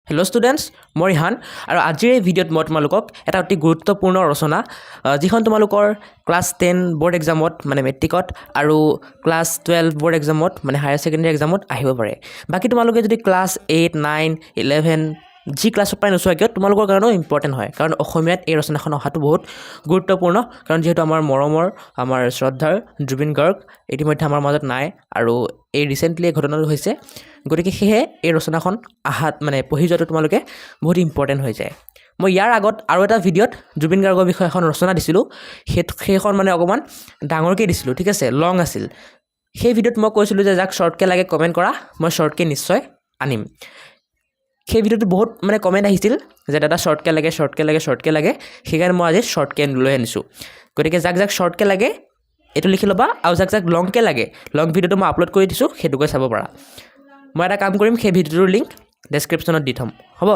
hello' students মই ৰিহান আৰু আজিৰ এই ভিডিঅ'ত মই তোমালোকক এটা অতি গুৰুত্বপূৰ্ণ ৰচনা যিখন তোমালোকৰ ক্লাছ 10 বৰ্ড এক্সামত মানে মেট্ৰিকত আৰু ক্লাছ 12 বৰ্ড এক্সামত মানে হায়াৰ ছেকেণ্ডেৰী এক্সামত আহিব পাৰে বাকী তোমালোকে যদি ক্লাছ 8 9 11 যি ক্লাছৰ পৰাই নোচোৱা কিয় তোমালোকৰ কাৰণেও ইম্পৰ্টেণ্ট হয় কাৰণ অসমীয়াত এই ৰচনাখন অহাটো বহুত গুৰুত্বপূৰ্ণ কাৰণ যিহেতু আমাৰ মৰমৰ আমাৰ শ্ৰদ্ধাৰ জুবিন গাৰ্গ ইতিমধ্যে আমাৰ মাজত নাই আৰু এই ৰিচেণ্টলি এই ঘটনাটো হৈছে গতিকে সেয়ে এই ৰচনাখন আহাত মানে পঢ়ি যোৱাটো তোমালোকে বহুত ইম্পৰ্টেণ্ট হৈ যায় মই ইয়াৰ আগত আৰু এটা ভিডিঅ'ত জুবিন গাৰ্গৰ বিষয়ে এখন ৰচনা দিছিলোঁ সেইখন মানে অকণমান ডাঙৰকৈ দিছিলোঁ ঠিক আছে লং আছিল সেই ভিডিঅ'ত মই কৈছিলোঁ যে যাক শ্বৰ্টকৈ লাগে কমেণ্ট কৰা মই শ্বৰ্টকৈ নিশ্চয় আনিম সেই ভিডিঅ'টো বহুত মানে কমেণ্ট আহিছিল যে দাদা শ্বৰ্টকৈ লাগে সেইকাৰণে মই আজি শ্বৰ্টকৈ লৈ আনিছোঁ গতিকে যাক শ্বৰ্টকৈ লাগে এইটো লিখি ল'বা আৰু যাক লংকৈ লাগে লং ভিডিঅ'টো মই আপলোড কৰি দিছোঁ সেইটোকৈ চাব পাৰা মই এটা কাম কৰিম সেই ভিডিঅ'টোৰ লিংক ডেছক্ৰিপশ্যনত দি থ'ম হ'ব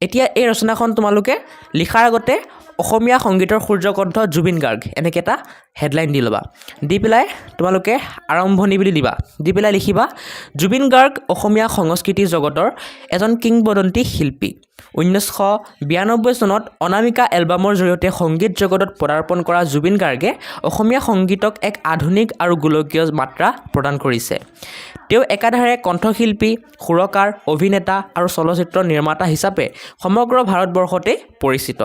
এতিয়া এই ৰচনাখন তোমালোকে লিখাৰ আগতে অসমীয়া সংগীতৰ সূৰ্যকণ্ঠ জুবিন গাৰ্গ এনেকৈ এটা হেডলাইন দি ল'বা দি পেলাই তোমালোকে আৰম্ভণি বুলি দিবা দি পেলাই লিখিবা জুবিন গাৰ্গ অসমীয়া সংস্কৃতি জগতৰ এজন কিংবদন্তী শিল্পী 1992 চনত অনামিকা এলবামৰ জৰিয়তে সংগীত জগতত পদাৰ্পণ কৰা জুবিন গাৰ্গে অসমীয়া সংগীতক এক আধুনিক আৰু গোলকীয় মাত্ৰা প্ৰদান কৰিছে তেওঁ একাধাৰে কণ্ঠশিল্পী সুৰকাৰ অভিনেতা আৰু চলচ্চিত্ৰ নিৰ্মাতা হিচাপে সমগ্ৰ ভাৰতবৰ্ষতে পৰিচিত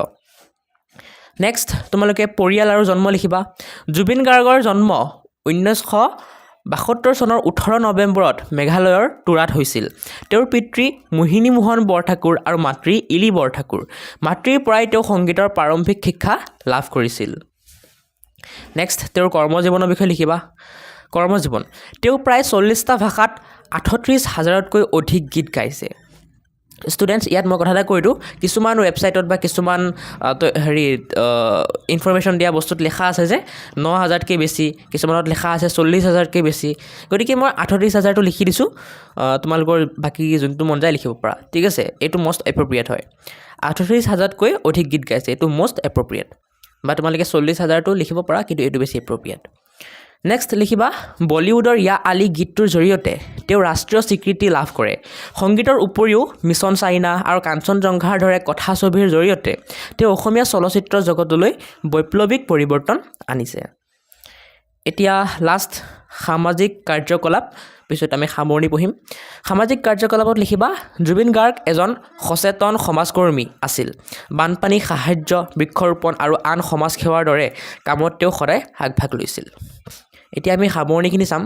নেক্সট তোমালোকে পৰিয়াল আৰু জন্ম লিখিবা জুবিন গাৰ্গৰ জন্ম 1972 চনৰ 18 নৱেম্বৰত মেঘালয়ৰ তুৰাত হৈছিল তেওঁৰ পিতৃ মোহিনী মোহন বৰঠাকুৰ আৰু মাতৃ ইলি বৰঠাকুৰ মাতৃৰ পৰাই তেওঁ সংগীতৰ প্ৰাৰম্ভিক শিক্ষা লাভ কৰিছিল নেক্সট তেওঁৰ কৰ্মজীৱনৰ বিষয়ে লিখিবা কৰ্মজীৱন তেওঁ প্ৰায় 40টা ভাষাত 38,000তকৈ অধিক গীত গাইছে ষ্টুডেণ্টছ ইয়াত মই কথা এটা কৈ দিওঁ কিছুমান ৱেবছাইটত বা কিছুমান ইনফৰমেশ্যন দিয়া বস্তুত লিখা আছে যে 9,000তকৈ বেছি কিছুমানত লিখা আছে 40,000তকৈ বেছি গতিকে মই 38,000টো লিখি দিছোঁ তোমালোকৰ বাকী যোনটো মন যায় লিখিব পাৰা ঠিক আছে এইটো মষ্ট এপ্ৰপ্ৰিয়েট হয় 38,000তকৈ অধিক গীত গাইছে এইটো মষ্ট এপ্ৰপ্ৰিয়েট বা তোমালোকে 40,000টো লিখিব পাৰা কিন্তু এইটো বেছি এপ্ৰপ্ৰিয়েট নেক্সট লিখিবা বলিউডৰ ইয়া আলি গীতটোৰ জৰিয়তে তেওঁ ৰাষ্ট্ৰীয় স্বীকৃতি লাভ কৰে সংগীতৰ উপৰিও মিছন চাইনা আৰু কাঞ্চনজংঘাৰ দৰে কথাছবিৰ জৰিয়তে তেওঁ অসমীয়া চলচ্চিত্ৰ জগতলৈ বৈপ্লৱিক পৰিৱৰ্তন আনিছে এতিয়া লাষ্ট সামাজিক কাৰ্যকলাপ পিছত আমি সামৰণি পঢ়িম সামাজিক কাৰ্যকলাপত লিখিবা জুবিন গাৰ্গ এজন সচেতন সমাজকৰ্মী আছিল বানপানী সাহায্য বৃক্ষৰোপণ আৰু আন সমাজ সেৱাৰ দৰে কামত তেওঁ সদায় আগভাগ লৈছিল এতিয়া আমি সামৰণিখিনি চাম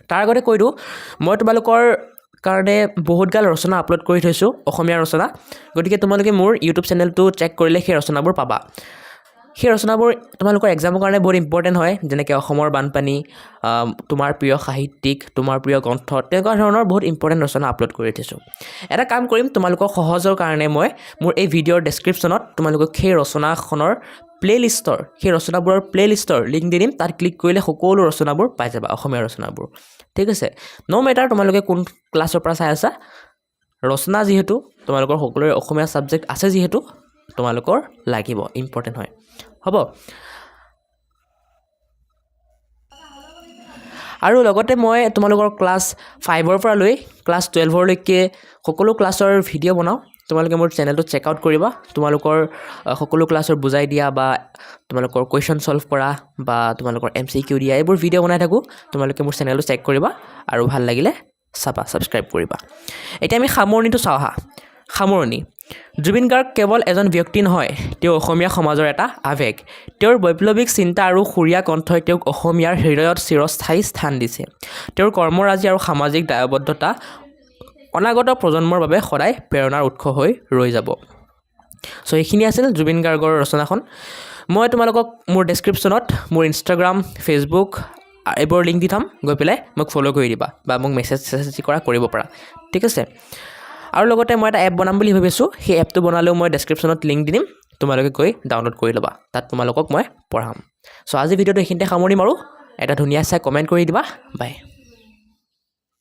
তাৰ আগতে কৈ দিওঁ মই তোমালোকৰ কাৰণে বহুতগাল ৰচনা আপলোড কৰি থৈছোঁ অসমীয়া ৰচনা গতিকে তোমালোকে মোৰ ইউটিউব চেনেলটো চেক কৰিলে সেই ৰচনাবোৰ পাবা সেই ৰচনাবোৰ তোমালোকৰ এক্সামৰ কাৰণে বহুত ইম্পৰ্টেণ্ট হয় যেনেকৈ অসমৰ বানপানী তোমাৰ প্ৰিয় সাহিত্যিক তোমাৰ প্ৰিয় গ্ৰন্থ তেনেকুৱা ধৰণৰ বহুত ইম্পৰ্টেণ্ট ৰচনা আপলোড কৰি থৈছোঁ এটা কাম কৰিম তোমালোকৰ সহজৰ কাৰণে মই মোৰ এই ভিডিঅ'ৰ ডেছক্ৰিপশ্যনত তোমালোকক সেই ৰচনাখনৰ প্লে'লিষ্টৰ সেই ৰচনাবোৰৰ প্লে'লিষ্টৰ লিংক দি দিম তাত ক্লিক কৰিলে সকলো ৰচনাবোৰ পাই যাবা অসমীয়া ৰচনাবোৰ ঠিক আছে ন' মেটাৰ তোমালোকে কোন ক্লাছৰ পৰা চাই আছা ৰচনা যিহেতু তোমালোকৰ সকলোৰে অসমীয়া ছাবজেক্ট আছে যিহেতু তোমালোকৰ লাগিব ইম্পৰ্টেণ্ট হয় হ'ব আৰু লগতে মই তোমালোকৰ ক্লাছ 5ৰ পৰা লৈ ক্লাছ 12লৈকে সকলো ক্লাছৰ ভিডিঅ' বনাওঁ তোমালোকে মোৰ চেনেলটো চেক আউট কৰিবা তোমালোকৰ সকলো ক্লাছৰ বুজাই দিয়া বা তোমালোকৰ কুৱেশ্যন ছল্ভ কৰা বা তোমালোকৰ MCQ দিয়া এইবোৰ ভিডিঅ' বনাই থাকোঁ তোমালোকে মোৰ চেনেলটো চেক কৰিবা আৰু ভাল লাগিলে চাবা ছাবস্ক্ৰাইব কৰিবা এতিয়া আমি সামৰণিটো চাওঁ আহা সামৰণি জুবিন গাৰ্গ কেৱল এজন ব্যক্তি নহয় তেওঁ অসমীয়া সমাজৰ এটা আৱেগ তেওঁৰ বৈপ্লৱিক চিন্তা আৰু সুৰীয়া কণ্ঠই তেওঁক অসমীয়াৰ হৃদয়ত চিৰস্থায়ী স্থান দিছে তেওঁৰ কৰ্মৰাজি আৰু সামাজিক দায়বদ্ধতা অনাগত প্ৰজন্মৰ বাবে সদায় প্ৰেৰণাৰ উৎস হৈ ৰৈ যাব চ' এইখিনি আছিল জুবিন গাৰ্গৰ ৰচনাখন মই তোমালোকক মোৰ ডেছক্ৰিপশ্যনত মোৰ ইনষ্টাগ্ৰাম ফেচবুক এইবোৰ লিংক দি থ'ম গৈ পেলাই মোক ফ'ল' কৰি দিবা বা মোক মেছেজ কৰিব পাৰা ঠিক আছে আৰু লগতে মই এটা এপ বনাম বুলি ভাবিছোঁ সেই এপটো বনালেও মই ডেছক্ৰিপশ্যনত লিংক দি দিম তোমালোকে গৈ ডাউনলোড কৰি ল'বা তাত তোমালোকক মই পঢ়াম চ' আজি ভিডিঅ'টো এইখিনিতে সামৰণি মাৰোঁ এটা ধুনীয়া চাই কমেণ্ট কৰি দিবা বাই